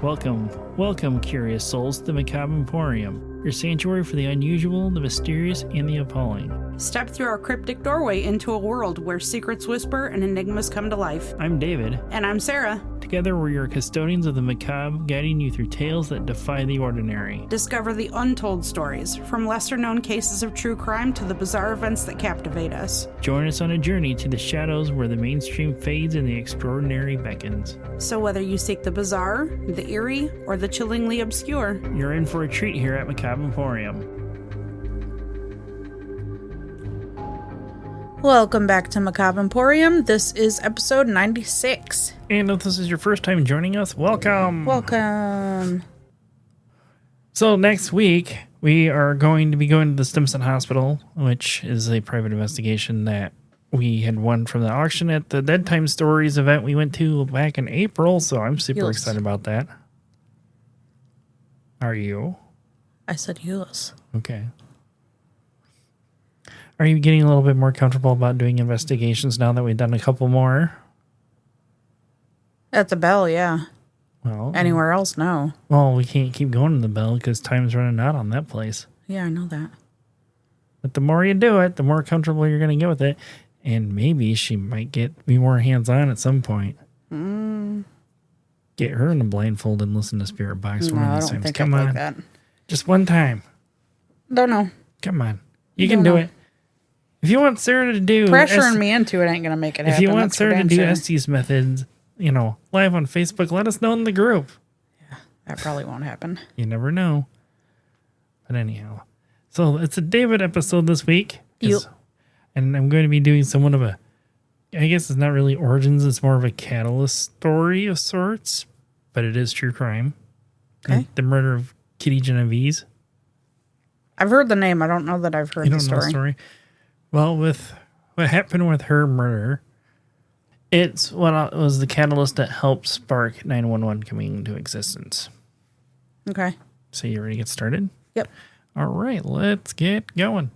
Welcome, curious souls, to the Macabre Emporium, your sanctuary for the unusual, the mysterious, and the appalling. Step through our cryptic doorway into a world where secrets whisper and enigmas come to life. I'm David. And I'm Sarah. Together, we're your custodians of the macabre, guiding you through tales that defy the ordinary. Discover the untold stories, from lesser-known cases of true crime to the bizarre events that captivate us. Join us on a journey to the shadows where the mainstream fades and the extraordinary beckons. So whether you seek the bizarre, the eerie, or the chillingly obscure, you're in for a treat here at Macabre Emporium. Welcome back to Macabre Emporium. This is episode 96. And if this is your first time joining us, welcome! Welcome! So next week, we are going to be going to the Stimson Hospital, which is a private investigation that we had won from the auction at the Dead Time Stories event we went to back in April, so I'm super excited about that. Are you? I said yes. Okay. Are you getting a little bit more comfortable about doing investigations now that we've done a couple more? At the Bell, yeah. Well, anywhere else, no. Well, we can't keep going to the Bell because time's running out on that place. Yeah, I know that. But the more you do it, the more comfortable you're going to get with it. And maybe she might be more hands-on at some point. Get her in a blindfold and listen to Spirit Box one of these times. Come on. Like that. Just one time. Don't know. Come on. You can do it. If you want Sarah to do... Pressuring me into it ain't going to make it happen. If you want Sarah to do Estes methods, live on Facebook, let us know in the group. Yeah, that probably won't happen. You never know. But anyhow. So it's a David episode this week. Yep. And I'm going to be doing somewhat of I guess it's not really origins, it's more of a catalyst story of sorts. But it is true crime. Okay. The murder of Kitty Genovese. I've heard the name. I don't know that I've heard the story. Know the story? Well, with what happened with her murder, it's what was the catalyst that helped spark 911 coming into existence. Okay. So you ready to get started? Yep. All right, let's get going.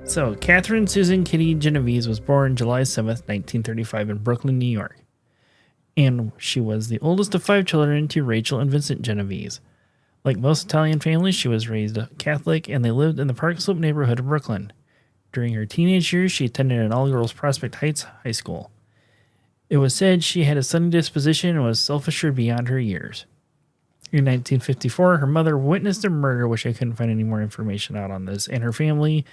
So, Catherine Susan Kitty Genovese was born July 7th, 1935 in Brooklyn, New York. And she was the oldest of 5 children to Rachel and Vincent Genovese. Like most Italian families, she was raised Catholic, and they lived in the Park Slope neighborhood of Brooklyn. During her teenage years, she attended an all-girls Prospect Heights high school. It was said she had a sunny disposition and was self-assured beyond her years. In 1954, her mother witnessed a murder, which I couldn't find any more information out on this, and her family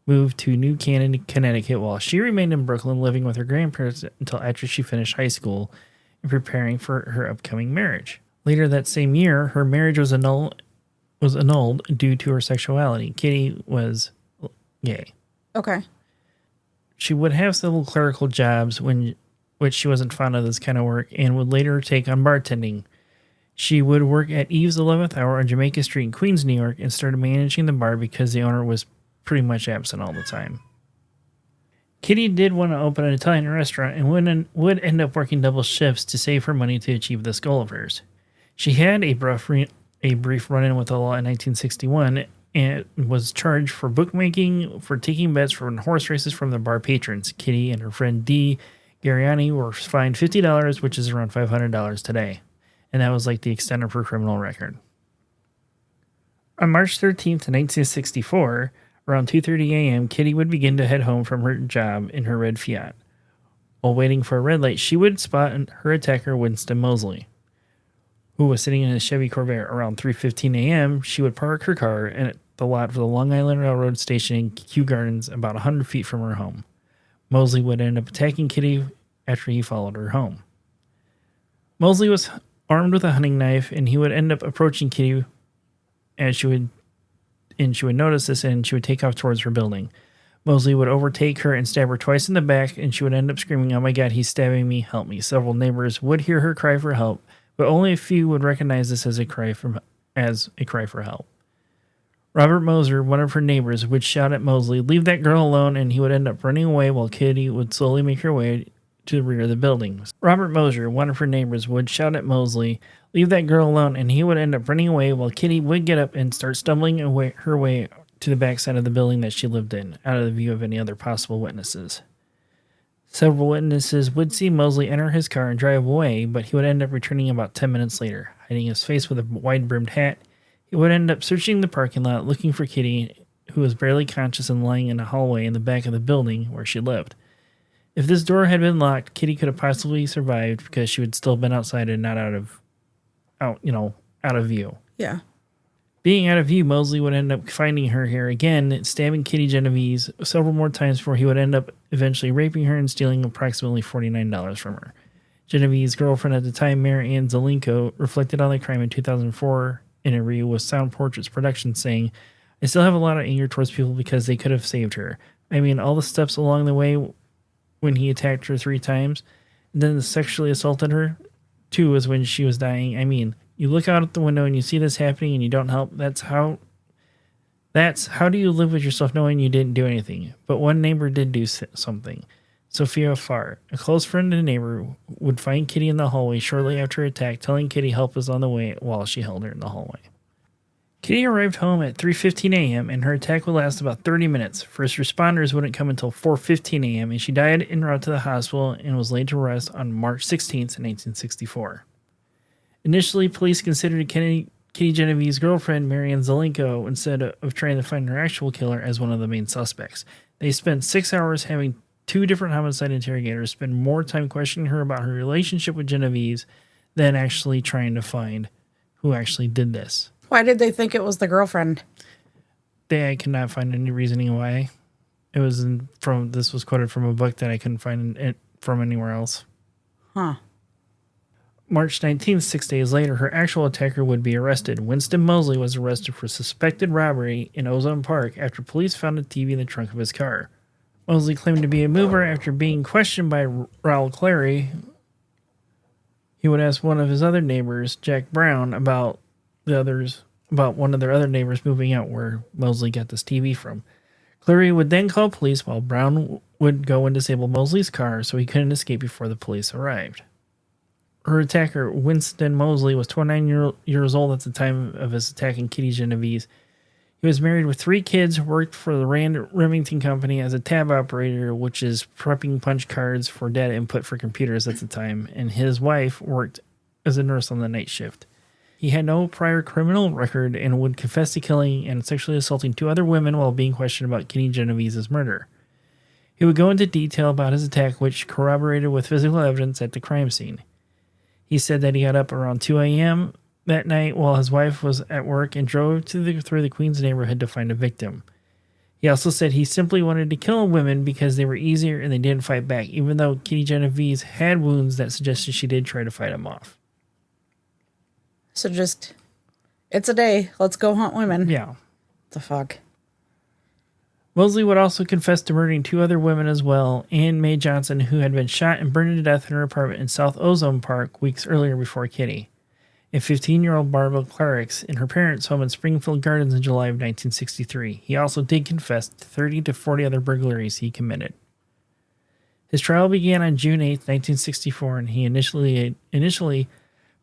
moved to New Canaan, Connecticut, while she remained in Brooklyn, living with her grandparents until after she finished high school and preparing for her upcoming marriage. Later that same year, her marriage was annulled due to her sexuality. Kitty was gay. Okay. She would have several clerical jobs, which she wasn't fond of this kind of work, and would later take on bartending. She would work at Eve's 11th Hour on Jamaica Street in Queens, New York, and started managing the bar because the owner was pretty much absent all the time. Kitty did want to open an Italian restaurant and would end up working double shifts to save her money to achieve this goal of hers. She had a brief run-in with the law in 1961 and was charged for bookmaking for taking bets from horse races from the bar patrons. Kitty and her friend Dee Gariani were fined $50, which is around $500 today. And that was like the extent of her criminal record. On March 13th, 1964, around 2:30 a.m., Kitty would begin to head home from her job in her red Fiat. While waiting for a red light, she would spot her attacker, Winston Mosley, who was sitting in a Chevy Corvair. Around 3:15 a.m., she would park her car at the lot for the Long Island Railroad station in Kew Gardens, about 100 feet from her home. Mosley would end up attacking Kitty after he followed her home. Mosley was armed with a hunting knife, and he would end up approaching Kitty as she would notice this, and she would take off towards her building. Mosley would overtake her and stab her twice in the back, and she would end up screaming, "Oh my God, he's stabbing me, help me." Several neighbors would hear her cry for help, but only a few would recognize this as a cry for help. Robert Moser, one of her neighbors, would shout at Mosley, "Leave that girl alone," and he would end up running away while Kitty would slowly make her way to the rear of the building. Robert Moser, one of her neighbors, would shout at Mosley, "Leave that girl alone," and he would end up running away while Kitty would get up and start stumbling her way to the backside of the building that she lived in, out of the view of any other possible witnesses. Several witnesses would see Mosley enter his car and drive away, but he would end up returning about 10 minutes later, hiding his face with a wide-brimmed hat. He would end up searching the parking lot, looking for Kitty, who was barely conscious and lying in a hallway in the back of the building where she lived. If this door had been locked, Kitty could have possibly survived because she would still have been outside and not out of view. Yeah. Being out of view, Mosley would end up finding her here again, stabbing Kitty Genovese several more times before he would end up eventually raping her and stealing approximately $49 from her. Genovese's girlfriend at the time, Mary Ann Zelenko, reflected on the crime in 2004 interview with Sound Portraits Productions, saying, "I still have a lot of anger towards people because they could have saved her. I mean, all the steps along the way when he attacked her 3 times, and then sexually assaulted her, 2 was when she was dying. I mean, you look out at the window and you see this happening and you don't help. That's how do you live with yourself knowing you didn't do anything? But one neighbor did do something. Sophia Farr, a close friend and neighbor, would find Kitty in the hallway shortly after her attack, telling Kitty help was on the way while she held her in the hallway. Kitty arrived home at 3:15 a.m. and her attack would last about 30 minutes. First responders wouldn't come until 4:15 a.m. and she died en route to the hospital and was laid to rest on March 16th, 1964. Initially, police considered Kitty Genovese's girlfriend, Marianne Zelenko, instead of trying to find her actual killer, as one of the main suspects. They spent 6 hours having 2 different homicide interrogators spend more time questioning her about her relationship with Genovese than actually trying to find who actually did this. Why did they think it was the girlfriend? I could not find any reasoning why. This was quoted from a book that I couldn't find it from anywhere else. Huh. March 19th, 6 days later, her actual attacker would be arrested. Winston Mosley was arrested for suspected robbery in Ozone Park after police found a TV in the trunk of his car. Mosley claimed to be a mover after being questioned by Raul Clary. He would ask one of his other neighbors, Jack Brown, about one of their other neighbors moving out where Mosley got this TV from. Clary would then call police while Brown would go and disable Mosley's car so he couldn't escape before the police arrived. Her attacker, Winston Mosley, was 29 years old at the time of his attacking Kitty Genovese. He was married with 3 kids, worked for the Rand Remington Company as a tab operator, which is prepping punch cards for data input for computers at the time, and his wife worked as a nurse on the night shift. He had no prior criminal record and would confess to killing and sexually assaulting 2 other women while being questioned about Kitty Genovese's murder. He would go into detail about his attack, which corroborated with physical evidence at the crime scene. He said that he got up around 2 a.m. that night while his wife was at work and drove through the Queens neighborhood to find a victim. He also said he simply wanted to kill women because they were easier and they didn't fight back, even though Kitty Genovese had wounds that suggested she did try to fight him off. So it's a day. Let's go hunt women. Yeah. What the fuck? Mosley would also confess to murdering 2 other women as well, Ann Mae Johnson, who had been shot and burned to death in her apartment in South Ozone Park weeks earlier before Kitty, and 15-year-old Barbara Clarix in her parents' home in Springfield Gardens in July of 1963. He also did confess to 30 to 40 other burglaries he committed. His trial began on June 8, 1964, and he initially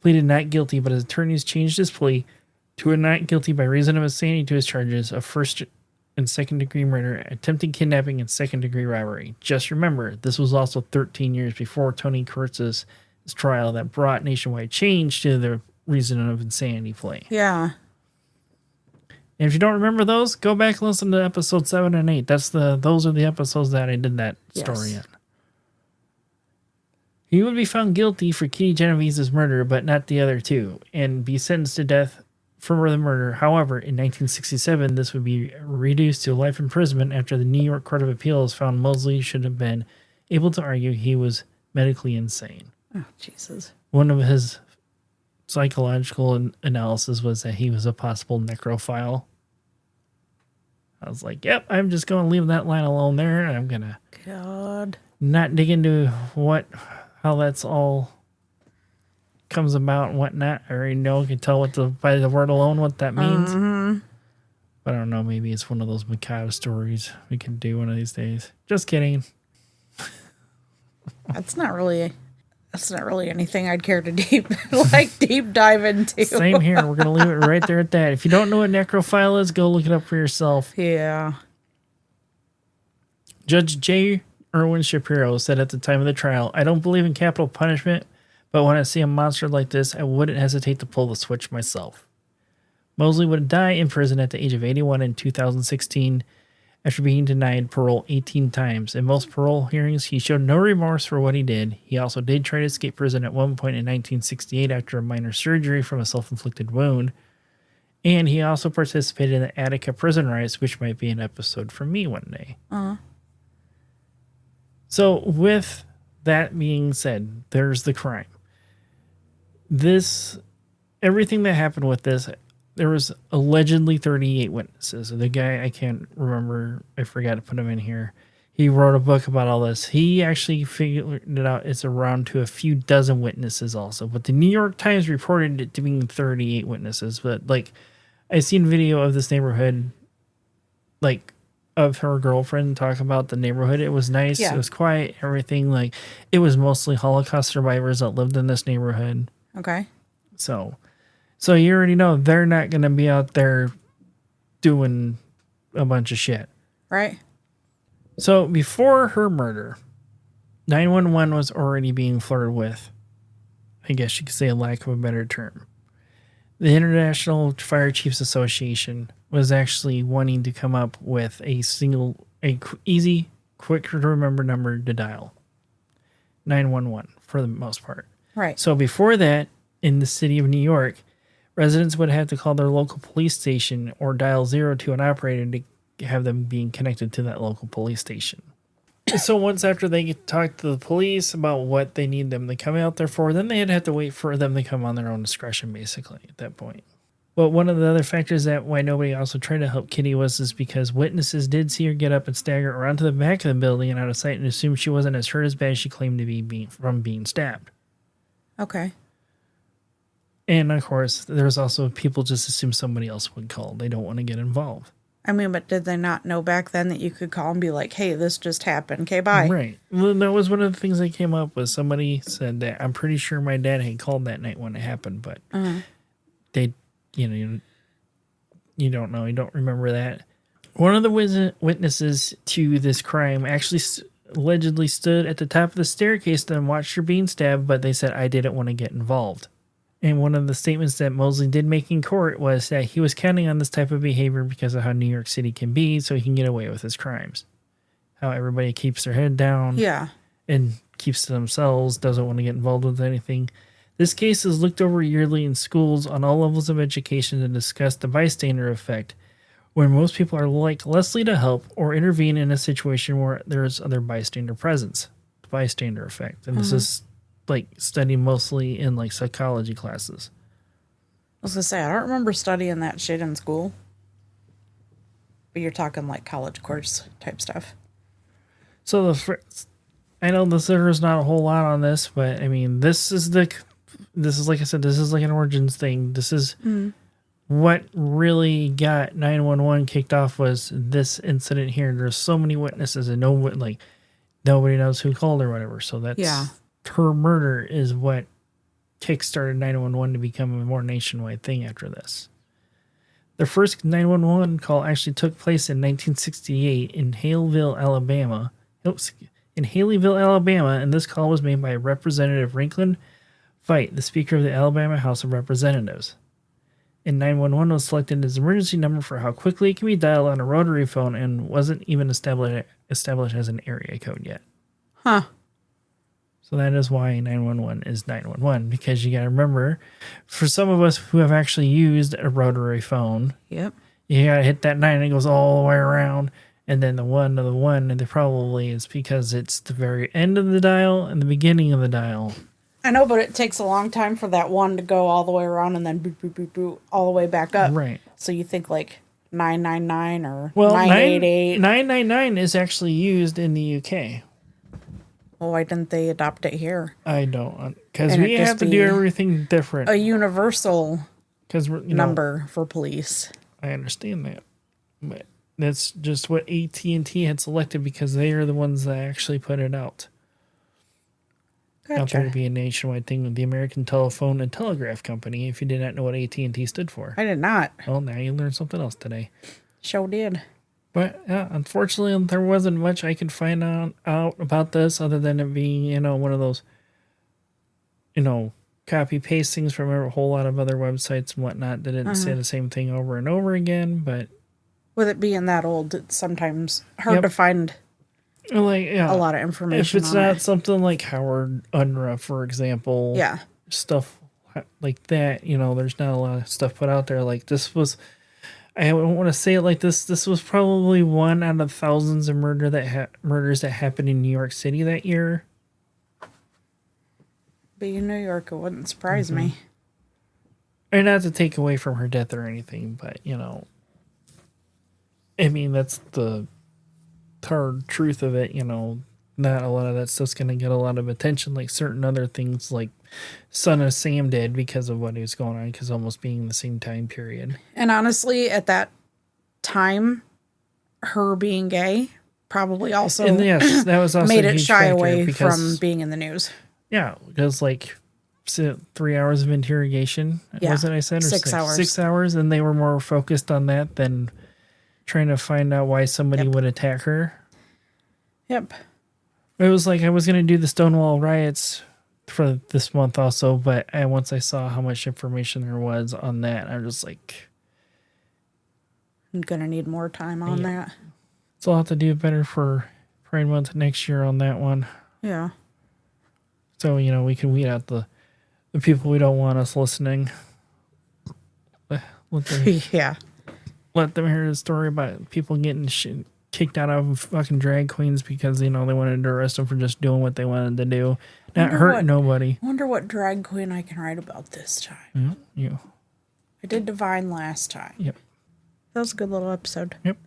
pleaded not guilty, but his attorneys changed his plea to a not guilty by reason of insanity to his charges of first and second-degree murder, attempted kidnapping, and second-degree robbery. Just remember, this was also 13 years before Tony Kurtz's trial that brought nationwide change to the reason of insanity plea. Yeah. And if you don't remember those, go back and listen to episode 7 and 8. Those are the episodes that I did that story in. He would be found guilty for Kitty Genovese's murder, but not the other 2, and be sentenced to death for the murder. However, in 1967, this would be reduced to life imprisonment after the New York Court of Appeals found Mosley should have been able to argue he was medically insane. Oh, Jesus. One of his psychological analysis was that he was a possible necrophile. I was like, yep, I'm just going to leave that line alone there, and I'm going to not dig into how that's all comes about and whatnot. I already know, I can tell by the word alone what that means. Mm-hmm. But I don't know, maybe it's one of those macabre stories we can do one of these days. Just kidding. That's not really anything I'd care to deep dive into. Same here. We're going to leave it right there at that. If you don't know what necrophile is, go look it up for yourself. Yeah. Judge J. Erwin Shapiro said at the time of the trial, "I don't believe in capital punishment, but when I see a monster like this, I wouldn't hesitate to pull the switch myself." Mosley would die in prison at the age of 81 in 2016 after being denied parole 18 times. In most parole hearings, he showed no remorse for what he did. He also did try to escape prison at one point in 1968 after a minor surgery from a self-inflicted wound. And he also participated in the Attica prison riots, which might be an episode for me one day. So with that being said, there's the crime. Everything that happened with this, there was allegedly 38 witnesses. The guy, I can't remember, I forgot to put him in here. He wrote a book about all this. He actually figured it out. It's around to a few dozen witnesses also. But the New York Times reported it to being 38 witnesses. But like, I seen video of this neighborhood, like of her girlfriend talk about the neighborhood. It was nice. Yeah. It was quiet. Everything, like, it was mostly Holocaust survivors that lived in this neighborhood. Okay. So you already know they're not going to be out there doing a bunch of shit. Right. So before her murder, 911 was already being flirted with. I guess you could say a lack of a better term. The International Fire Chiefs Association was actually wanting to come up with easy, quick to remember number to dial. 911 for the most part. Right. So before that, in the city of New York, residents would have to call their local police station or dial 0 to an operator to have them being connected to that local police station. So once after they talk to the police about what they need them to come out there for, then they'd have to wait for them to come on their own discretion, basically, at that point. But one of the other factors that why nobody also tried to help Kitty was because witnesses did see her get up and stagger around to the back of the building and out of sight and assumed she wasn't as hurt as bad as she claimed to be from being stabbed. Okay. And, of course, there's also people just assume somebody else would call. They don't want to get involved. I mean, but did they not know back then that you could call and be like, hey, this just happened. Okay, bye. Right. Well, that was one of the things that came up was somebody said that I'm pretty sure my dad had called that night when it happened, but they, you don't know. You don't remember that. One of the witnesses to this crime actually allegedly stood at the top of the staircase and watched her being stabbed, but they said, I didn't want to get involved. And one of the statements that Mosley did make in court was that he was counting on this type of behavior because of how New York City can be, so he can get away with his crimes. How everybody keeps their head down. Yeah. And keeps to themselves, doesn't want to get involved with anything. This case is looked over yearly in schools on all levels of education to discuss the bystander effect, where most people are less likely to help or intervene in a situation where there's other bystander presence. The bystander effect. And this is studied mostly in psychology classes. I was gonna say, I don't remember studying that shit in school. But you're talking college course type stuff. So I know there's not a whole lot on this, but I mean, this is like I said, this is like an origins thing. This is what really got 911 kicked off was this incident here. There's so many witnesses and nobody knows who called or whatever. So that's her murder is what kickstarted 911 to become a more nationwide thing after this. The first 911 call actually took place in 1968 in Haleyville, Alabama. And this call was made by Representative Franklin Fite, the Speaker of the Alabama House of Representatives. And 911 was selected as emergency number for how quickly it can be dialed on a rotary phone and wasn't even established as an area code yet. Huh. So that is why 911 is 911, because you got to remember, for some of us who have actually used a rotary phone, you got to hit that 9 and it goes all the way around, and then the 1 to the 1, and it probably is because it's the very end of the dial and the beginning of the dial. I know, but it takes a long time for that 1 to go all the way around and then boop, boop, boop, boop, all the way back up. Right. So you think 999 or 988. 999 is actually used in the UK. Well, why didn't they adopt it here? I don't, because we have to do everything different. A universal number for police. I understand that, but that's just what AT&T had selected because they are the ones that actually put it out. Gotcha. Out there to be a nationwide thing with the American Telephone and Telegraph Company. If you did not know what AT&T stood for, I did not. Well, now you learned something else today. Sure did. But yeah, unfortunately, there wasn't much I could find out about this other than it being, one of those, copy paste things from a whole lot of other websites and whatnot that didn't say the same thing over and over again. But with it being that old, it's sometimes hard to find a lot of information. If it's not something like Howard Unruh, for example, stuff like that, there's not a lot of stuff put out there. Like this was, I don't want to say it like this. This was probably one out of thousands of murders that happened in New York City that year. Being New York, it wouldn't surprise me. And not to take away from her death or anything, but I mean that's the hard truth of it. Not a lot of that stuff's going to get a lot of attention like certain other things like Son of Sam did because of what was going on, because almost being the same time period. And honestly, at that time, her being gay probably also that was also made it shy away from being in the news. Yeah, because 3 hours of interrogation, wasn't I said? Or 6 hours. 6 hours, and they were more focused on that than trying to find out why somebody would attack her. Yep. It was like I was going to do the Stonewall riots for this month also, but once I saw how much information there was on that, I'm just like... I'm going to need more time on that. So I'll have to do better for Pride Month next year on that one. Yeah. So, we can weed out the people we don't want us listening. Let them hear the story about people getting kicked out of fucking drag queens because, they wanted to arrest them for just doing what they wanted to do. Not hurt nobody. I wonder what drag queen I can write about this time. Yeah. I did Divine last time. Yep. That was a good little episode. Yep.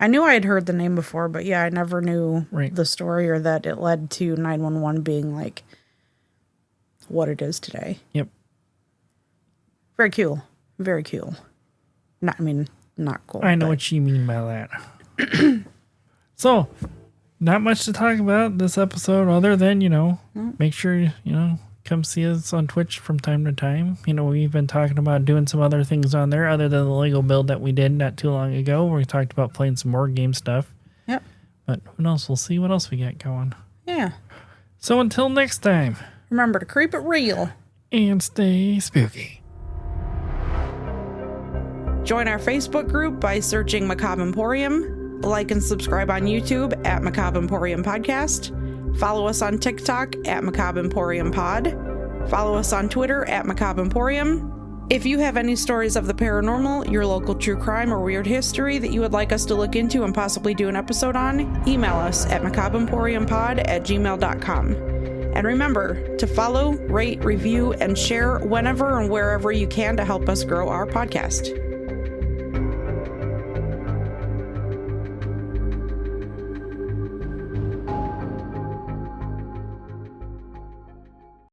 I knew I had heard the name before, but I never knew the story or that it led to 911 being like what it is today. Yep. Very cool. Very cool. Not cool. I know what you mean by that. So, not much to talk about this episode other than, make sure, come see us on Twitch from time to time. We've been talking about doing some other things on there other than the Lego build that we did not too long ago, where we talked about playing some more game stuff. Yep. But who knows? We'll see what else we got going. Yeah. So until next time. Remember to keep it real. And stay spooky. Join our Facebook group by searching Macabre Emporium. Like and subscribe on YouTube at Macabre Emporium Podcast. Follow us on TikTok at Macabre Emporium Pod. Follow us on Twitter at Macabre Emporium. If you have any stories of the paranormal, your local true crime, or weird history that you would like us to look into and possibly do an episode on, email us at macabreemporiumpod@gmail.com. And remember to follow, rate, review, and share whenever and wherever you can to help us grow our podcast.